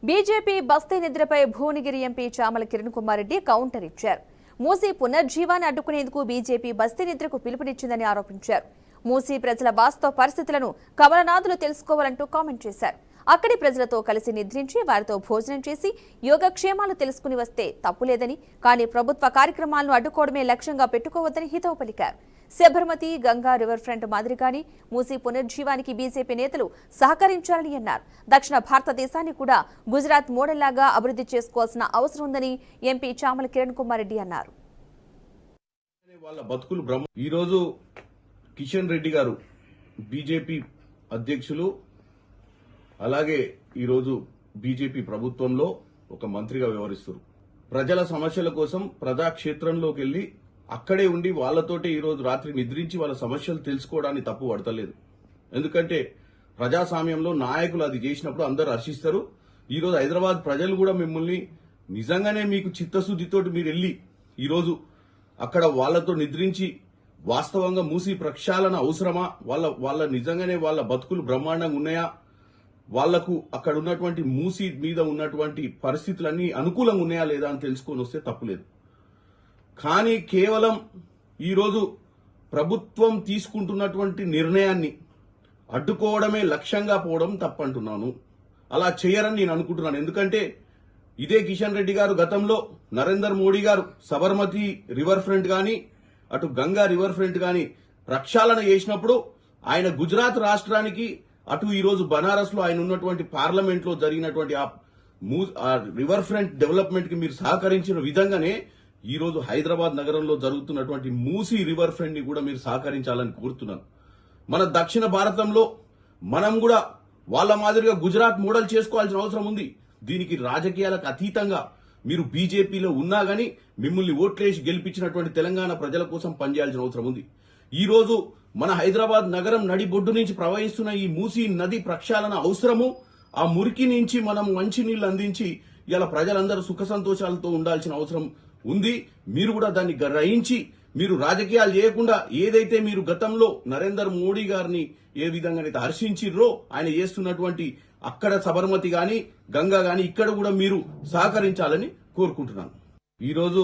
BJP బస్తీ నిద్రపై Bhuvanagiri MP Chamala Kiran Kumar Reddy counter ఇచ్చారు. మూసీ పునర్జీవాన్ని అడ్డుకునేందుకు బీజేపీ బస్తీ నిద్రకు పిలుపునిచ్చిందని ఆరోపించారు. మూసీ ప్రజల వాస్తవ పరిస్థితులను కమలనాథులు తెలుసుకోవాలంటూ కామెంట్ చేశారు. అక్కడి ప్రజలతో కలిసి నిద్రించి వారితో భోజనం చేసి యోగక్షేమాలు తెలుసుకుని వస్తే తప్పులేదని, కానీ ప్రభుత్వ కార్యక్రమాలను అడ్డుకోవడమే లక్ష్యంగా పెట్టుకోవద్దని హితవు పలికారు. శబర్మతి, గంగా రివర్ ఫ్రంట్ మాదిరిగానే మూసీ పునర్జీవానికి బీజేపీ నేతలు సహకరించాలని అన్నారు. దక్షిణ భారతదేశాన్ని కూడా గుజరాత్ మోడల్లాగా అభివృద్ధి చేసుకోవాల్సిన అవసరం ఉందని ఎంపీ చామల కిరణ్ కుమార్ రెడ్డి అన్నారు. ఈరోజు కిషన్ రెడ్డి గారు బీజేపీ అధ్యక్షులు, అలాగే ఈరోజు బీజేపీ ప్రభుత్వంలో ఒక మంత్రిగా వ్యవహరిస్తారు. ప్రజల సమస్యల కోసం ప్రజాక్షేత్రంలోకి వెళ్లి అక్కడే ఉండి వాళ్లతోటి ఈరోజు రాత్రి నిద్రించి వాళ్ళ సమస్యలు తెలుసుకోవడానికి తప్పు పడతలేదు. ఎందుకంటే ప్రజాస్వామ్యంలో నాయకులు అది చేసినప్పుడు అందరూ హర్షిస్తారు. ఈరోజు హైదరాబాద్ ప్రజలు కూడా మిమ్మల్ని నిజంగానే మీకు చిత్తశుద్దితోటి మీరు వెళ్లి ఈరోజు అక్కడ వాళ్లతో నిద్రించి వాస్తవంగా మూసీ ప్రక్షాళన అవసరమా, వాళ్ళ నిజంగానే వాళ్ళ బతుకులు బ్రహ్మాండంగా ఉన్నాయా, వాళ్లకు అక్కడ ఉన్నటువంటి మూసీ మీద ఉన్నటువంటి పరిస్థితులన్నీ అనుకూలంగా ఉన్నాయా లేదా అని తెలుసుకొని వస్తే తప్పులేదు. కానీ కేవలం ఈరోజు ప్రభుత్వం తీసుకుంటున్నటువంటి నిర్ణయాన్ని అడ్డుకోవడమే లక్ష్యంగా పోవడం తప్పంటున్నాను. అలా చేయరని నేను అనుకుంటున్నాను. ఎందుకంటే ఇదే కిషన్ రెడ్డి గారు గతంలో నరేంద్ర మోడీ గారు సబర్మతి రివర్ ఫ్రంట్ గాని అటు గంగా రివర్ ఫ్రంట్ గాని ప్రక్షాళన చేసినప్పుడు ఆయన గుజరాత్ రాష్ట్రానికి అటు ఈరోజు బనారస్ లో ఆయన ఉన్నటువంటి పార్లమెంట్ లో జరిగినటువంటి ఆ రివర్ ఫ్రంట్ డెవలప్మెంట్ కి మీరు సహకరించిన విధంగానే ఈరోజు హైదరాబాద్ నగరంలో జరుగుతున్నటువంటి మూసీ రివర్ ఫ్రంట్ ని కూడా మీరు సహకరించాలని కోరుతున్నాను. మన దక్షిణ భారతంలో మనం కూడా వాళ్ళ మాదిరిగా గుజరాత్ మోడల్ చేసుకోవాల్సిన అవసరం ఉంది. దీనికి రాజకీయాలకు అతీతంగా మీరు బీజేపీలో ఉన్నా గానీ మిమ్మల్ని ఓట్లేసి గెలిపించినటువంటి తెలంగాణ ప్రజల కోసం పనిచేయాల్సిన అవసరం ఉంది. ఈ రోజు మన హైదరాబాద్ నగరం నడిబొడ్డు నుంచి ప్రవహిస్తున్న ఈ మూసీ నది ప్రక్షాళన అవసరము. ఆ మురికి నుంచి మనం మంచినీళ్లు అందించి ఇలా ప్రజలందరూ సుఖ సంతోషాలతో ఉండాల్సిన అవసరం ఉంది. మీరు కూడా దాన్ని గ్రహించి మీరు రాజకీయాలు చేయకుండా ఏదైతే మీరు గతంలో నరేంద్ర మోడీ గారిని ఏ విధంగా హర్షించిర్రో ఆయన చేస్తున్నటువంటి అక్కడ సబర్మతి గాని గంగా గాని ఇక్కడ కూడా మీరు సహకరించాలని కోరుకుంటున్నాను. ఈరోజు